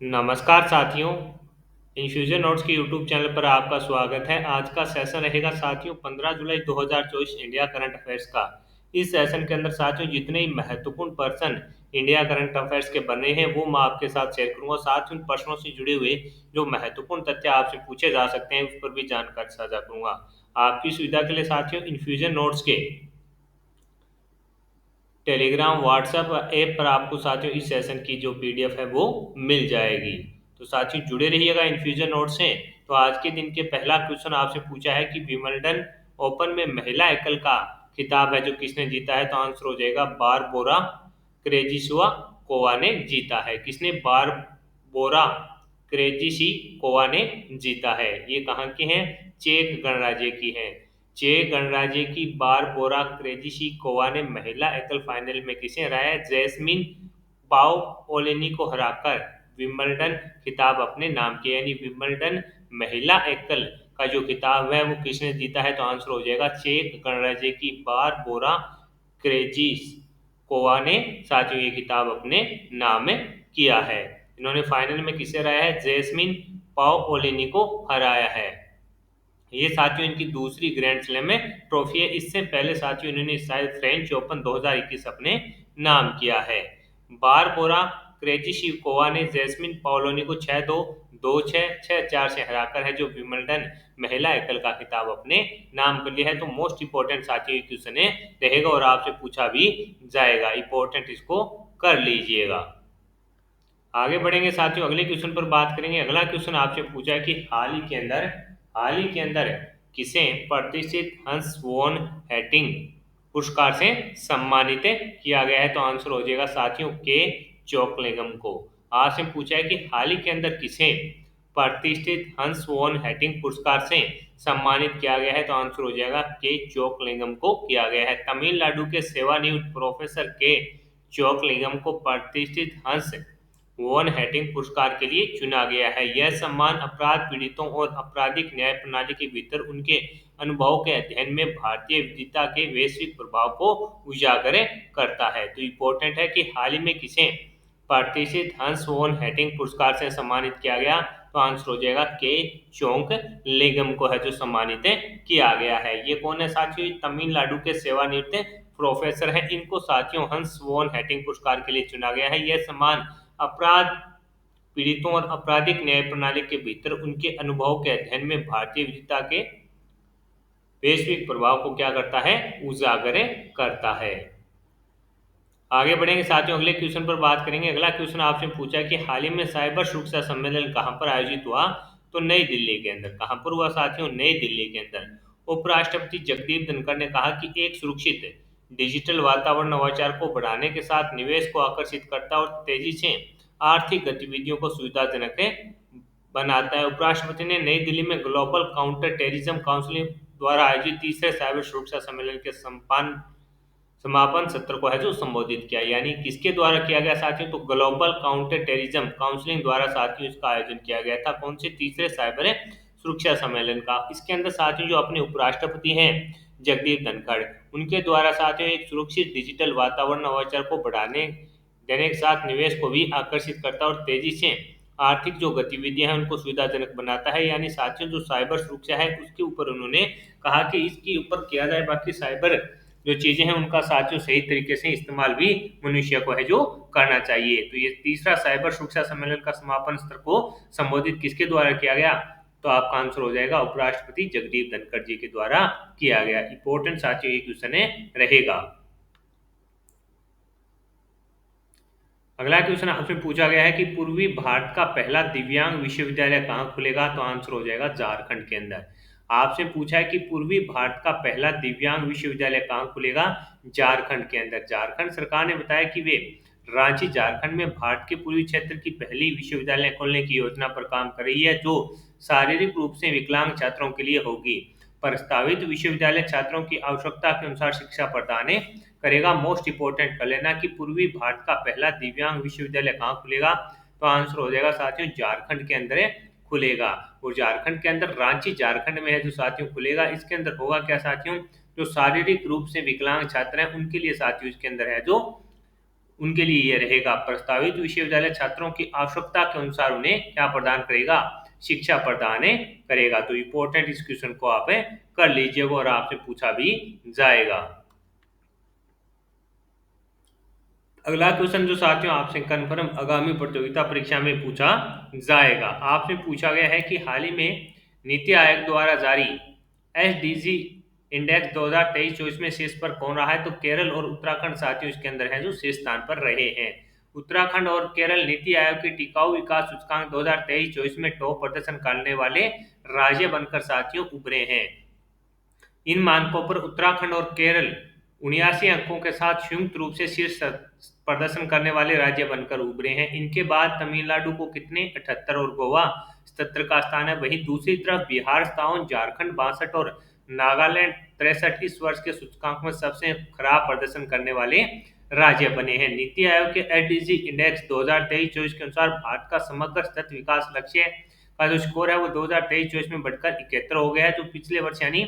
नमस्कार साथियों, infusion notes के यूट्यूब चैनल पर आपका स्वागत है। आज का सेशन रहेगा साथियों 15 जुलाई 2024 इंडिया करंट अफेयर्स का। इस सेशन के अंदर साथियों जितने ही महत्वपूर्ण पर्सन इंडिया करंट अफेयर्स के बने हैं वो मैं आपके साथ शेयर करूंगा। साथ ही उन प्रश्नों से जुड़े हुए जो महत्वपूर्ण तथ्य आपसे पूछे जा सकते हैं उस पर भी जानकारी साझा करूंगा। आपकी सुविधा के लिए साथियों इन्फ्यूजन नोट्स के टेलीग्राम व्हाट्सएप ऐप पर आपको साथियों इस सेशन की जो पीडीएफ है वो मिल जाएगी। तो साथियों जुड़े रहिएगा इन्फ्यूजन नोट से। तो आज के दिन के पहला क्वेश्चन आपसे पूछा है कि विंबलडन ओपन में महिला एकल का खिताब है जो किसने जीता है, तो आंसर हो जाएगा बारबोरा क्रेजिसोवा कोवा ने जीता है। किसने? बारबोरा क्रेजिसिकोवा ने जीता है। ये कहाँ के हैं? चेक गणराज्य की है। चेक गणराज्य की बारबोरा क्रेजिशिकोवा ने महिला एकल फाइनल में किसे हराया? जैस्मिन पाओलिनी को हराकर विंबलडन खिताब अपने नाम किया। यानी विंबलडन महिला एकल का जो खिताब है वो किसने जीता है, तो आंसर हो जाएगा चेक गणराज्य की बारबोरा क्रेजिशिकोवा ने साथियों ये खिताब अपने नाम किया है। इन्होंने फाइनल में किसे हराया है? जैस्मिन पाओलिनी को हराया है। ये साथियों इनकी दूसरी ग्रैंड स्लैम में ट्रॉफी है। इससे पहले साथियों इन्होंने शायद फ्रेंच ओपन 2021 अपने नाम किया है। बारबोरा क्रेजिशिकोवा ने जैस्मिन पाओलोनी को 6-2, 2-6, 6-4 से हराकर है जो विंबलडन महिला एकल का खिताब अपने नाम कर लिया है। तो मोस्ट इंपोर्टेंट साथियों ये क्वेश्चन रहेगा और आपसे पूछा भी जाएगा। इंपोर्टेंट इसको कर लीजिएगा। आगे बढ़ेंगे साथियों, अगले क्वेश्चन पर बात करेंगे। अगला क्वेश्चन आपसे पूछा है कि हाल ही के अंदर किसे प्रतिष्ठित हंस वोन हेटिंग पुरस्कार से सम्मानित किया गया है, तो आंसर हो जाएगा साथियों के चोकलेगम को। आपसे पूछा है कि हाल ही के अंदर किसे प्रतिष्ठित हंस वोन हेटिंग पुरस्कार से सम्मानित किया गया है, तो आंसर हो जाएगा के चोकलिंगम को किया गया है। तमिलनाडु के सेवानिवृत्त प्रोफेसर के चोकलिंगम को प्रतिष्ठित हंस वोन हेटिंग पुरस्कार के लिए चुना गया है। यह सम्मान अपराध पीड़ितों और आपराधिक न्याय प्रणाली के भीतर उनके अनुभव के अध्ययन में भारतीय विविधता के वैश्विक प्रभाव को उजागर करता है। तो इम्पोर्टेंट है कि हाल ही में किसे प्रतिष्ठित हंस वोन हेटिंग पुरस्कार से सम्मानित किया गया, तो आंसर हो जाएगा के चोंक लेगम को है जो सम्मानित किया गया है। ये कौन है साथियों? तमिलनाडु के सेवानिवृत्त प्रोफेसर हैं। इनको साथियों हंस वोन हेटिंग पुरस्कार के लिए चुना गया है। यह सम्मान अपराध पीड़ितों और आपराधिक न्याय प्रणाली के भीतर उनके अनुभव के अध्ययन में भारतीय विविधता के वैश्विक प्रभाव को क्या करता है? उजागर करता है। आगे बढ़ेंगे साथियों, अगले क्वेश्चन पर बात करेंगे। अगला क्वेश्चन आपसे पूछा कि हाल ही में साइबर सुरक्षा सम्मेलन कहां पर आयोजित हुआ, तो नई दिल्ली के अंदर। कहां पर हुआ साथियों? नई दिल्ली के अंदर। उपराष्ट्रपति जगदीप धनखड़ ने कहा कि एक सुरक्षित डिजिटल वातावरण नवाचार को बढ़ाने के साथ निवेश को आकर्षित करता है और तेजी से आर्थिक गतिविधियों को सुविधाजनक बनाता है। उपराष्ट्रपति ने नई दिल्ली में ग्लोबल काउंटर टेररिज्म काउंसिल द्वारा आयोजित तीसरे साइबर सुरक्षा सम्मेलन के समापन सत्र को है जो संबोधित किया। यानी किसके द्वारा किया गया साथियों? तो ग्लोबल काउंटर टेररिज्म काउंसिलिंग द्वारा साथियों इसका आयोजन किया गया था। कौन से? तीसरे साइबर सुरक्षा सम्मेलन का। इसके अंदर साथियों जो अपने उपराष्ट्रपति हैं जगदीप धनखड़, उनके द्वारा साथियों एक सुरक्षित डिजिटल वातावरण नवाचार को बढ़ाने देने के साथ निवेश को भी आकर्षित करता है और तेजी से आर्थिक जो गतिविधियां हैं उनको सुविधाजनक बनाता है। यानी साथियों जो साइबर सुरक्षा है उसके ऊपर उन्होंने कहा कि इसके ऊपर किया जाए, बाकी साइबर जो चीजें हैं उनका साथियों सही तरीके से इस्तेमाल भी मनुष्य को है जो करना चाहिए। तो ये तीसरा साइबर सुरक्षा सम्मेलन का समापन सत्र को संबोधित किसके द्वारा किया गया, तो आपका आंसर हो जाएगा उपराष्ट्रपति जगदीप धनखड़ जी के द्वारा किया गया। इंपोर्टेंट साथियों ये क्वेश्चन रहेगा। अगला क्वेश्चन आपसे पूछा गया है कि पूर्वी भारत का पहला दिव्यांग विश्वविद्यालय कहाँ खुलेगा, तो आंसर हो जाएगा झारखंड के अंदर। आपसे पूछा है कि पूर्वी भारत का पहला दिव्यांग विश्वविद्यालय कहाँ खुलेगा? झारखंड के अंदर। झारखंड सरकार ने बताया कि वे रांची झारखंड में भारत के पूर्वी क्षेत्र की पहली विश्वविद्यालय खोलने की योजना पर काम कर रही है जो शारीरिक रूप से विकलांग छात्रों के लिए होगी। प्रस्तावित विश्वविद्यालय छात्रों की आवश्यकता के अनुसार शिक्षा प्रदान करेगा। मोस्ट इंपोर्टेंट कर लेना कि पूर्वी भारत का पहला दिव्यांग विश्वविद्यालय कहाँ खुलेगा, तो आंसर हो जाएगा साथियों झारखंड के अंदर खुलेगा। और झारखंड के अंदर रांची झारखंड में है जो साथियों खुलेगा। इसके अंदर होगा क्या साथियों? जो शारीरिक रूप से विकलांग छात्र हैं उनके लिए साथियों इसके अंदर है जो उनके लिए ये रहेगा, प्रस्तावित विश्वविद्यालय छात्रों की आवश्यकता के अनुसार उन्हें क्या प्रदान करेगा, शिक्षा प्रदान करेगा। तो इंपॉर्टेंट इस क्वेश्चन को आप कर लीजिएगा और आपसे पूछा भी जाएगा। अगला क्वेश्चन जो साथियों आपसे कन्फर्म आगामी प्रतियोगिता परीक्षा में पूछा जाएगा, आपसे पूछा गया है कि हाल ही में नीति आयोग द्वारा जारी एसडीजी इंडेक्स 2023-24 में शीर्ष पर कौन रहा है। तो केरल और उत्तराखंड साथियों इसके अंदर है जो शीर्ष स्थान पर रहे हैं। उत्तराखंड और केरल नीति आयोग के टिकाऊ विकास सूचकांक 2023-24 में टॉप प्रदर्शन करने वाले राज्य बनकर साथियों उभरे हैं। इन मानकों पर उत्तराखंड और केरल 79 अंकों के साथ संयुक्त रूप से शीर्ष प्रदर्शन करने वाले राज्य बनकर उभरे हैं। इनके बाद तमिलनाडु को कितने 78 और गोवा 77 का स्थान है। वहीं दूसरी तरफ बिहार 57, झारखंड 62 और नागालैंड 63 इस वर्ष के सूचकांक में सबसे खराब प्रदर्शन करने वाले राज्य बने हैं। नीति आयोग के एसडीजी इंडेक्स 2023-24 के अनुसार भारत का समग्र सतत विकास लक्ष्य का जो स्कोर है वो 2023-24 में बढ़कर 71 हो गया है, जो पिछले वर्ष यानी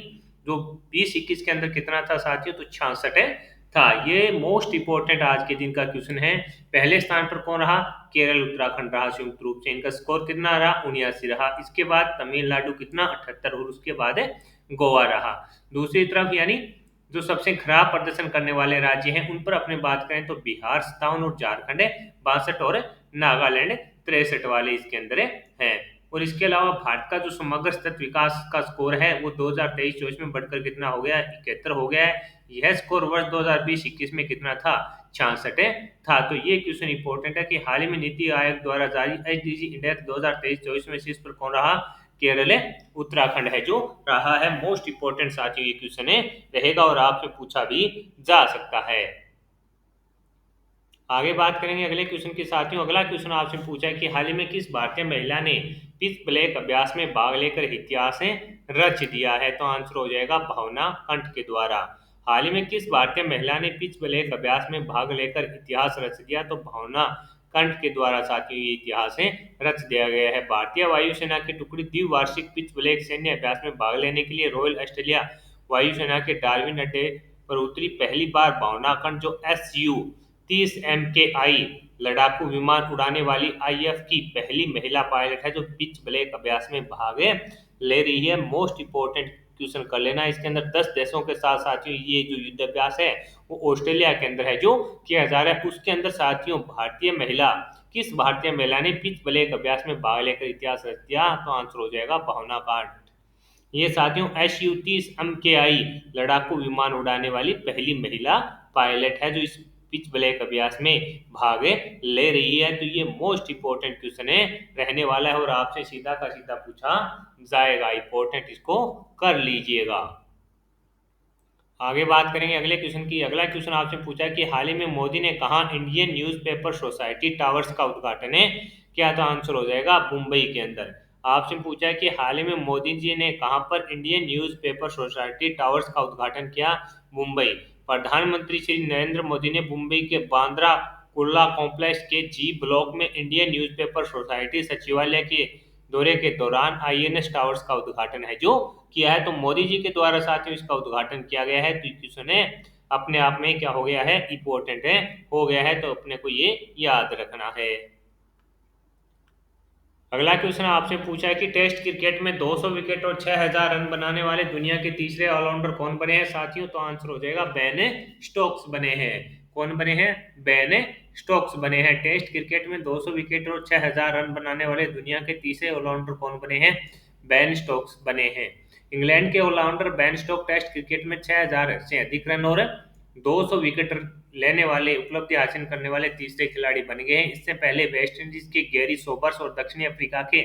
जो 20-21 के अंदर कितना था साथियों, तो 66 था। ये मोस्ट इंपोर्टेंट आज के दिन का क्वेश्चन है। पहले स्थान पर कौन रहा, केरल उत्तराखंड रहा संयुक्त रूप से, इनका स्कोर कितना रहा 79 रहा। इसके बाद तमिलनाडु कितना 78 और उसके बाद गोवा रहा। दूसरी तरफ यानी जो सबसे खराब प्रदर्शन करने वाले राज्य हैं उन पर अपने बात करें तो बिहार 57 और झारखंड 62 और नागालैंड 63 वाले इसके अंदर हैं। और इसके अलावा भारत का जो समग्र सतत विकास का स्कोर है वो 2023-24 में बढ़कर कितना हो गया 71 हो गया है। यह स्कोर वर्ष 2020-21 में कितना था 66 था। तो ये क्वेश्चन इंपॉर्टेंट है कि हाल ही में नीति आयोग द्वारा जारी एसडीजी इंडेक्स 2023-24 में शीर्ष पर कौन रहा, केरल उत्तराखंड है जो रहा है। मोस्ट इंपोर्टेंट साथियों ये क्वेश्चन रहेगा और आपसे पूछा भी जा सकता है। आगे बात करेंगे अगले क्वेश्चन के साथियों। अगला क्वेश्चन आपसे पूछा है कि हाल ही में किस भारतीय महिला ने पिच ब्लैक अभ्यास में भाग लेकर इतिहास रच दिया है। तो आंसर हो जाएगा भावना कंठ के द्वारा। हाल ही में किस भारतीय महिला ने पिच ब्लैक अभ्यास में भाग लेकर इतिहास रच दिया, तो भावना कंठ के द्वारा साथियों ये इतिहास रच दिया गया है। भारतीय वायुसेना की टुकड़ी द्विवार्षिक पिच ब्लैक सैन्य अभ्यास में भाग लेने के लिए रॉयल ऑस्ट्रेलिया वायुसेना के डार्विन अड्डे पर उतरी। पहली बार भावना कंठ जो SU-30 MKI लड़ाकू विमान उड़ाने वाली IF की पहली महिला पायलट है जो पिच ब्लैक अभ्यास में भाग ले रही है। मोस्ट इंपोर्टेंट क्वेश्चन कर लेना, इसके अंदर 10 देशों के साथ साथियों ये जो युद्ध अभ्यास है वो ऑस्ट्रेलिया के अंदर है जो किया जा रहा है। उसके अंदर साथियों किस भारतीय महिला ने पिच ब्लैक अभ्यास में भाग लेकर इतिहास रच दिया, तो आंसर हो जाएगा भावना कांठ। ये साथियों SU-30 MKI लड़ाकू विमान उड़ाने वाली पहली महिला पायलट है जो इस पिच ब्लैक अभ्यास में भाग ले रही है। तो ये मोस्ट इंपोर्टेंट क्वेश्चन रहने वाला है और आपसे सीधा का सीधा पूछा जाएगा। इंपॉर्टेंट इसको कर लीजिएगा। आगे बात करेंगे अगले क्वेश्चन की। अगला क्वेश्चन आपसे पूछा है कि हाल ही में मोदी ने कहा इंडियन न्यूज़पेपर सोसाइटी टावर्स का उद्घाटन किया, तो आंसर हो जाएगा मुंबई के अंदर। आपसे पूछा है कि हाल ही में मोदी जी ने कहां पर इंडियन न्यूज़पेपर सोसाइटी टावर्स का उद्घाटन किया, मुंबई। प्रधानमंत्री श्री नरेंद्र मोदी ने मुंबई के बांद्रा कुर्ला कॉम्प्लेक्स के जी ब्लॉक में इंडियन न्यूज़पेपर सोसाइटी सचिवालय के दौरे के दौरान INS टावर्स का उद्घाटन है जो किया है। तो मोदी जी के द्वारा साथियों इसका उद्घाटन किया गया है। तो क्वेश्चन अपने आप में क्या हो गया है, इंपॉर्टेंट हो गया है, तो अपने को ये याद रखना है। अगला क्वेश्चन आपसे पूछा है कि टेस्ट क्रिकेट में 200 विकेट और 6000 रन बनाने वाले दुनिया के तीसरे ऑलराउंडर कौन बने हैं साथियों, तो आंसर हो जाएगा बेन स्टोक्स बने हैं। कौन बने हैं, बेन स्टोक्स बने हैं। टेस्ट क्रिकेट में 200 विकेट और 6000 रन बनाने वाले दुनिया के तीसरे ऑलराउंडर कौन बने हैं, बेन स्टोक्स बने हैं। इंग्लैंड के allrounder Ben Stokes test cricket में 6000 से अधिक रन और 200 विकेट लेने वाले उपलब्धि हासिल करने वाले तीसरे खिलाड़ी बन गए हैं। इससे पहले वेस्ट इंडीज के गैरी सोबर्स और दक्षिण अफ्रीका के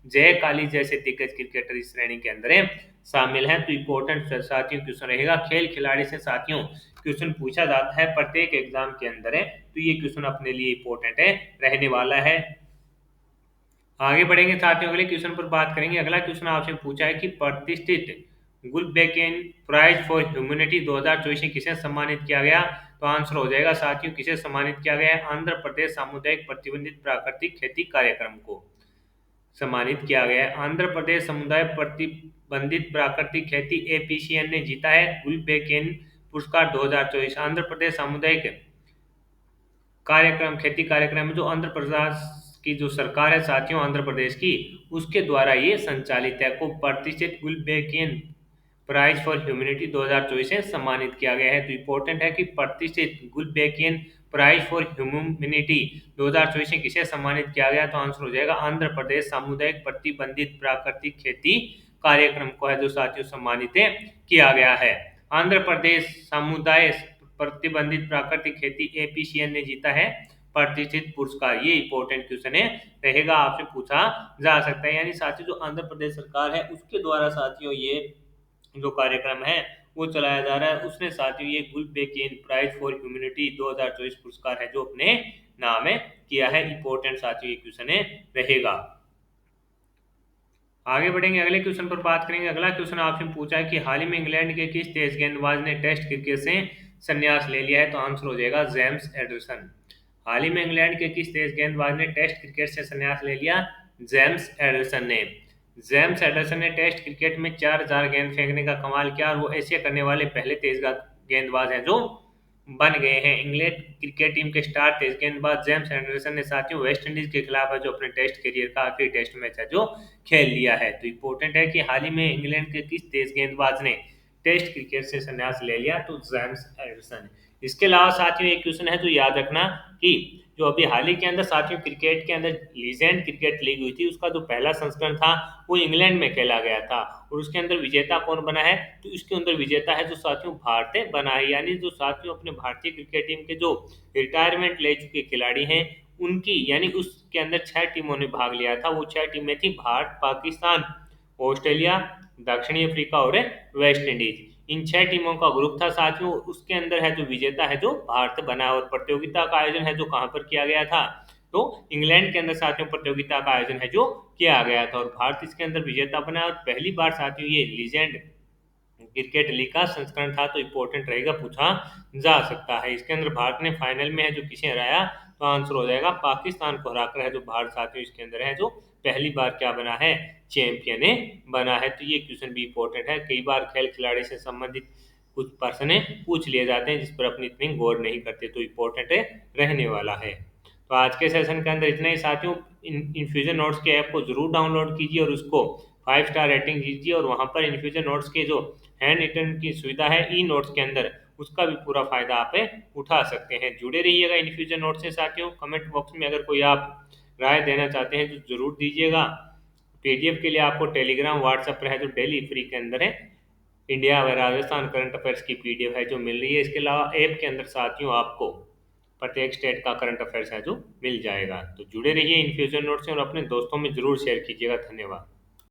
जय काली जैसे दिग्गज क्रिकेटर इस श्रेणी के अंदर शामिल हैं। तो इंपॉर्टेंट साथियों क्वेश्चन रहेगा खेल खिलाड़ी से साथियों क्वेश्चन पूछा जाता है प्रत्येक एग्जाम के अंदर तो ये क्वेश्चन अपने लिए इंपॉर्टेंट रहने वाला है। आगे बढ़ेंगे साथियों अगले क्वेश्चन पर बात करेंगे। अगला क्वेश्चन आपसे पूछा है कि प्रतिष्ठित गुलबेकेन प्राइज फॉर ह्यूमैनिटी 2024 किसे सम्मानित किया गया, तो आंसर हो जाएगा साथियों किसे सम्मानित किया गया है, आंध्र प्रदेश सामुदायिक प्रतिबंधित प्राकृतिक खेती कार्यक्रम को सम्मानित किया गया है। आंध्र प्रदेश समुदाय प्रतिबंधित प्राकृतिक खेती APCN ने जीता है गुलबेकेन पुरस्कार 2024। आंध्र प्रदेश सामुदायिक कार्यक्रम, खेती कार्यक्रम में जो आंध्र प्रदेश की जो सरकार है साथियों, आंध्र प्रदेश की, उसके द्वारा ये संचालित है, को प्रतिष्ठित गुलबेकिन प्राइज फॉर ह्यूमैनिटी 2024 से सम्मानित किया गया है। तो इंपॉर्टेंट है कि प्रतिष्ठित गुलबेकिन प्राइज फॉर ह्यूमैनिटी 2024 से किसे सम्मानित किया गया, तो आंसर हो जाएगा आंध्र प्रदेश सामुदायिक प्रतिबंधित प्राकृतिक खेती कार्यक्रम को है जो साथियों सम्मानित किया गया है। आंध्र प्रदेश समुदाय प्रतिबंधित प्राकृतिक खेती एपीसीएन ने जीता है प्रतिष्ठित पुरस्कार। ये इंपॉर्टेंट क्वेश्चन है, रहेगा, आपसे पूछा जा सकता है। यानी साथियों जो आंध्र प्रदेश सरकार है उसके द्वारा साथियों ये जो कार्यक्रम है वो चलाया जा रहा है, उसने साथियों ये गुलबेकिन प्राइज फॉर ह्यूमैनिटी 2024 पुरस्कार है जो अपने नाम में किया है। इंपॉर्टेंट साथियों ये क्वेश्चन है, रहेगा। आगे बढ़ेंगे, अगले क्वेश्चन पर बात करेंगे। अगला क्वेश्चन आपसे पूछा है कि हाल ही में इंग्लैंड के किस तेज गेंदबाज ने टेस्ट क्रिकेट से संन्यास ले लिया है, तो आंसर हो जाएगा जेम्स एडरसन। हाल ही में इंग्लैंड के किस तेज गेंदबाज ने टेस्ट क्रिकेट से संन्यास ले लिया, जेम्स एडरसन ने। जेम्स एडरसन ने टेस्ट क्रिकेट में 4000 गेंद फेंकने का कमाल किया और वो ऐसे करने वाले पहले तेज गेंदबाज हैं जो बन गए हैं। इंग्लैंड क्रिकेट टीम के स्टार तेज गेंदबाज जेम्स एंडरसन ने साथियों वेस्ट इंडीज के खिलाफ है जो अपने टेस्ट करियर का आखिरी टेस्ट मैच है जो खेल लिया है। तो इंपॉर्टेंट है कि हाल ही में इंग्लैंड के किस तेज गेंदबाज ने टेस्ट क्रिकेट से संन्यास ले लिया, तो जेम्स एंडरसन। इसके अलावा साथियों एक क्वेश्चन है जो याद रखना कि जो अभी हाल ही के अंदर साथियों क्रिकेट के अंदर लीजेंड क्रिकेट लीग हुई थी, उसका जो पहला संस्करण था वो इंग्लैंड में खेला गया था और उसके अंदर विजेता कौन बना है, तो इसके अंदर विजेता है जो साथियों भारतीय बना है। यानी जो साथियों अपने भारतीय क्रिकेट टीम के जो रिटायरमेंट ले चुके खिलाड़ी हैं उनकी, यानी उसके अंदर 6 टीमों ने भाग लिया था। वो 6 टीमें थी भारत, पाकिस्तान, ऑस्ट्रेलिया, दक्षिणी अफ्रीका और वेस्ट इंडीज। इन 6 टीमों का ग्रुप था साथियों, उसके अंदर है जो विजेता है जो भारत बना। और प्रतियोगिता का आयोजन है जो कहां पर किया गया था, तो इंग्लैंड के अंदर साथियों प्रतियोगिता का आयोजन है जो किया गया था और भारत इसके अंदर विजेता बना। और पहली बार साथियों ये लीजेंड क्रिकेट लीग का संस्करण था, तो इंपॉर्टेंट रहेगा, पूछा जा सकता है। इसके अंदर भारत ने फाइनल में है जो किसे हराया, तो आंसर हो जाएगा पाकिस्तान को हराकर है जो भारत साथियों इसके अंदर है जो पहली बार क्या बना है, चैंपियन बना है। तो ये क्वेश्चन भी इंपॉर्टेंट है, कई बार खेल खिलाड़ी से संबंधित कुछ प्रश्न पूछ लिए जाते हैं जिस पर अपनी इतनी गौर नहीं करते, तो इंपॉर्टेंट है, रहने वाला है। तो आज के सेशन के अंदर इतना ही साथियों। इन्फ्यूजन नोट्स के ऐप को जरूर डाउनलोड कीजिए और उसको 5 स्टार रेटिंग दीजिए और वहां पर इन्फ्यूजन नोट्स के जो हैंड रिटन की सुविधा है ई नोट्स के अंदर, उसका भी पूरा फायदा आप उठा सकते हैं। जुड़े रहिएगा इन्फ्यूजन नोट्स से साथियों। कमेंट बॉक्स में अगर कोई आप राय देना चाहते हैं तो जरूर दीजिएगा। पीडीएफ के लिए आपको टेलीग्राम व्हाट्सएप पर है जो डेली फ्री के अंदर है इंडिया व राजस्थान करंट अफेयर्स की पीडीएफ है जो मिल रही है। इसके अलावा ऐप के अंदर साथियों आपको प्रत्येक स्टेट का करंट अफेयर्स है जो मिल जाएगा। तो जुड़े रहिए इन्फ्यूजन नोट से और अपने दोस्तों में जरूर शेयर कीजिएगा। धन्यवाद।